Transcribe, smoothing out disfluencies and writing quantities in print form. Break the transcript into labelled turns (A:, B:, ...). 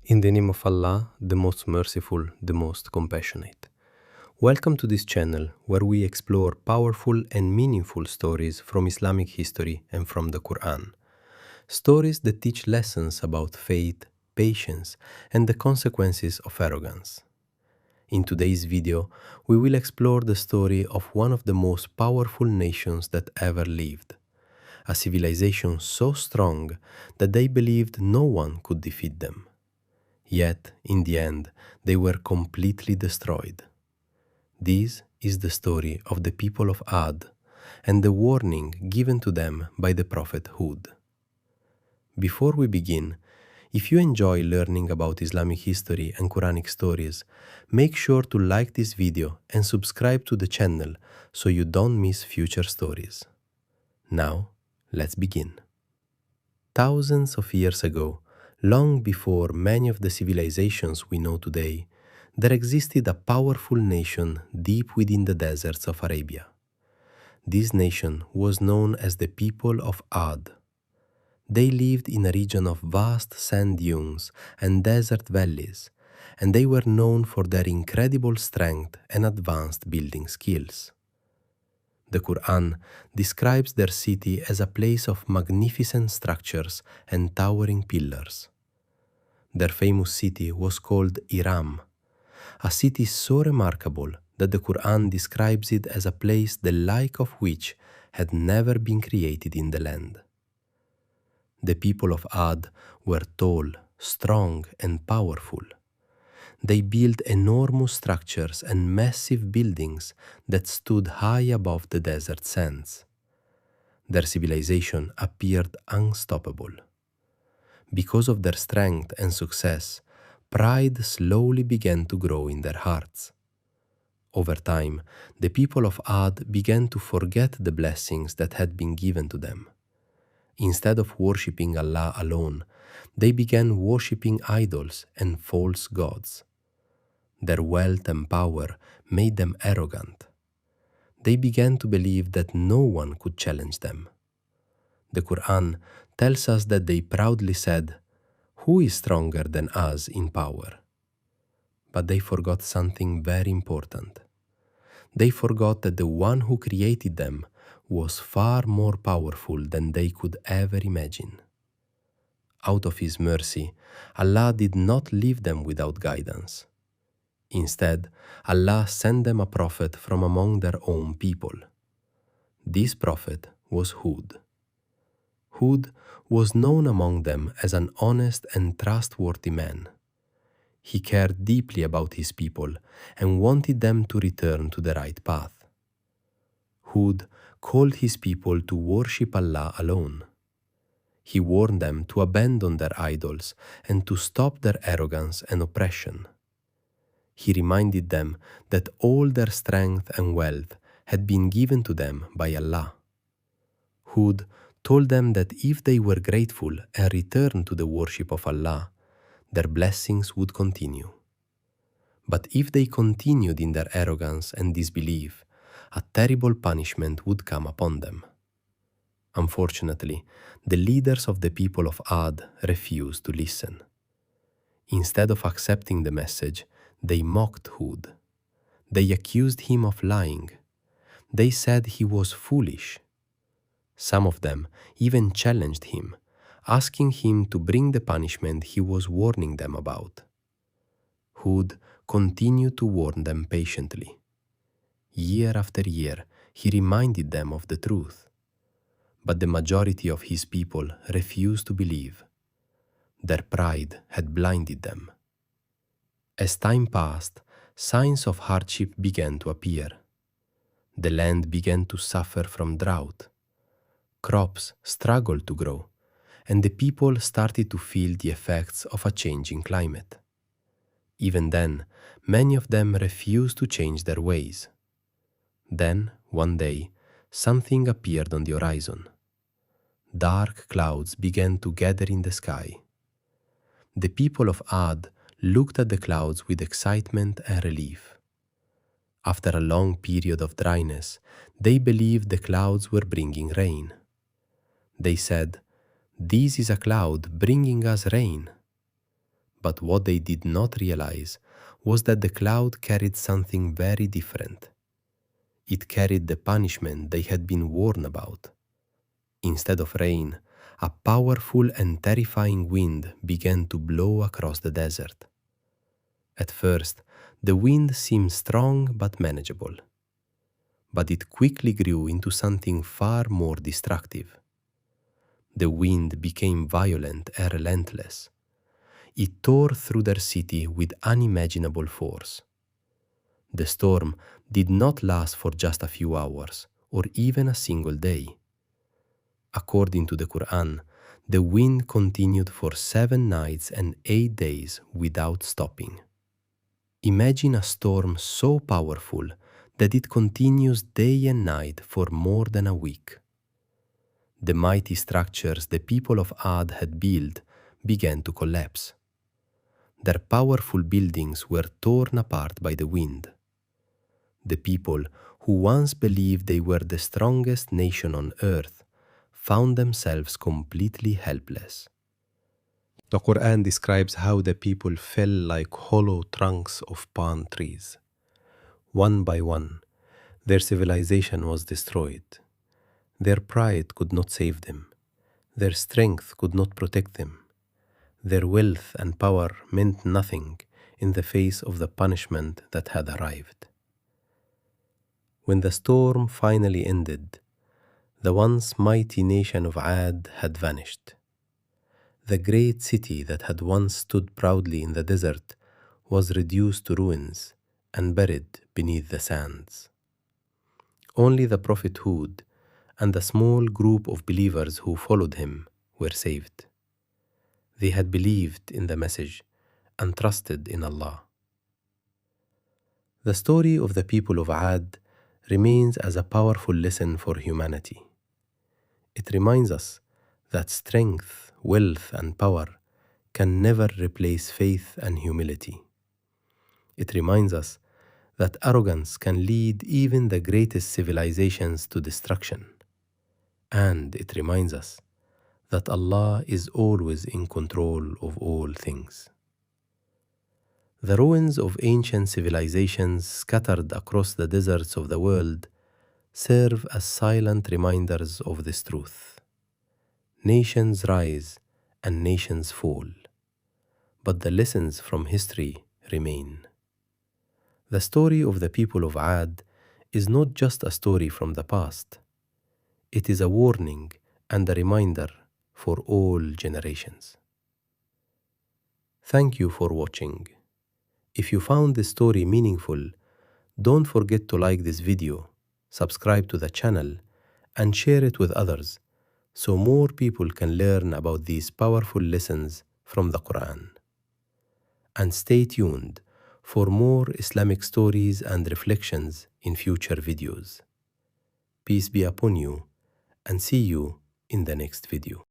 A: In the name of Allah, the most merciful, the most compassionate. Welcome to this channel where we explore powerful and meaningful stories from Islamic history and from the Qur'an. Stories that teach lessons about faith, patience, and the consequences of arrogance. In today's video, we will explore the story of one of the most powerful nations that ever lived. A civilization so strong that they believed no one could defeat them. Yet, in the end, they were completely destroyed. This is the story of the people of Ad and the warning given to them by the Prophet Hud. Before we begin, if you enjoy learning about Islamic history and Quranic stories, make sure to like this video and subscribe to the channel so you don't miss future stories. Now, let's begin. Thousands of years ago, long before many of the civilizations we know today, there existed a powerful nation deep within the deserts of Arabia. This nation was known as the people of Ad. They lived in a region of vast sand dunes and desert valleys, and they were known for their incredible strength and advanced building skills. The Qur'an describes their city as a place of magnificent structures and towering pillars. Their famous city was called Iram, a city so remarkable that the Qur'an describes it as a place the like of which had never been created in the land. The people of Ad were tall, strong, and powerful. They built enormous structures and massive buildings that stood high above the desert sands. Their civilization appeared unstoppable. Because of their strength and success, pride slowly began to grow in their hearts. Over time, the people of Ad began to forget the blessings that had been given to them. Instead of worshipping Allah alone, they began worshipping idols and false gods. Their wealth and power made them arrogant. They began to believe that no one could challenge them. The Qur'an tells us that they proudly said, "Who is stronger than us in power?" But they forgot something very important. They forgot that the one who created them was far more powerful than they could ever imagine. Out of His mercy, Allah did not leave them without guidance. Instead, Allah sent them a prophet from among their own people. This prophet was Hud. Hud was known among them as an honest and trustworthy man. He cared deeply about his people and wanted them to return to the right path. Hud called his people to worship Allah alone. He warned them to abandon their idols and to stop their arrogance and oppression. He reminded them that all their strength and wealth had been given to them by Allah. Hud told them that if they were grateful and returned to the worship of Allah, their blessings would continue. But if they continued in their arrogance and disbelief, a terrible punishment would come upon them. Unfortunately, the leaders of the people of Ad refused to listen. Instead of accepting the message, they mocked Hud. They accused him of lying. They said he was foolish. Some of them even challenged him, asking him to bring the punishment he was warning them about. Hud continued to warn them patiently. Year after year, he reminded them of the truth. But the majority of his people refused to believe. Their pride had blinded them. As time passed, signs of hardship began to appear. The land began to suffer from drought. Crops struggled to grow, and the people started to feel the effects of a changing climate. Even then, many of them refused to change their ways. Then, one day, something appeared on the horizon. Dark clouds began to gather in the sky. The people of Ad looked at the clouds with excitement and relief. After a long period of dryness, they believed the clouds were bringing rain. They said, "This is a cloud bringing us rain." But what they did not realize was that the cloud carried something very different. It carried the punishment they had been warned about. Instead of rain, a powerful and terrifying wind began to blow across the desert. At first, the wind seemed strong but manageable. But it quickly grew into something far more destructive. The wind became violent and relentless. It tore through their city with unimaginable force. The storm did not last for just a few hours or even a single day. According to the Qur'an, the wind continued for 7 nights and 8 days without stopping. Imagine a storm so powerful that it continues day and night for more than a week. The mighty structures the people of Ad had built began to collapse. Their powerful buildings were torn apart by the wind. The people who once believed they were the strongest nation on earth found themselves completely helpless. The Quran describes how the people fell like hollow trunks of palm trees. One by one, their civilization was destroyed. Their pride could not save them. Their strength could not protect them. Their wealth and power meant nothing in the face of the punishment that had arrived. When the storm finally ended, the once mighty nation of Ad had vanished. The great city that had once stood proudly in the desert was reduced to ruins and buried beneath the sands. Only the Prophet Hud and a small group of believers who followed him were saved. They had believed in the message and trusted in Allah. The story of the people of Ad remains as a powerful lesson for humanity. It reminds us that strength, wealth, and power can never replace faith and humility. It reminds us that arrogance can lead even the greatest civilizations to destruction. And it reminds us that Allah is always in control of all things. The ruins of ancient civilizations scattered across the deserts of the world serve as silent reminders of this truth. Nations rise and nations fall, but the lessons from history remain. The story of the people of Ad is not just a story from the past. It is a warning and a reminder for all generations. Thank you for watching. If you found this story meaningful, don't forget to like this video, subscribe to the channel, and share it with others so more people can learn about these powerful lessons from the Quran. And stay tuned for more Islamic stories and reflections in future videos. Peace be upon you, and see you in the next video.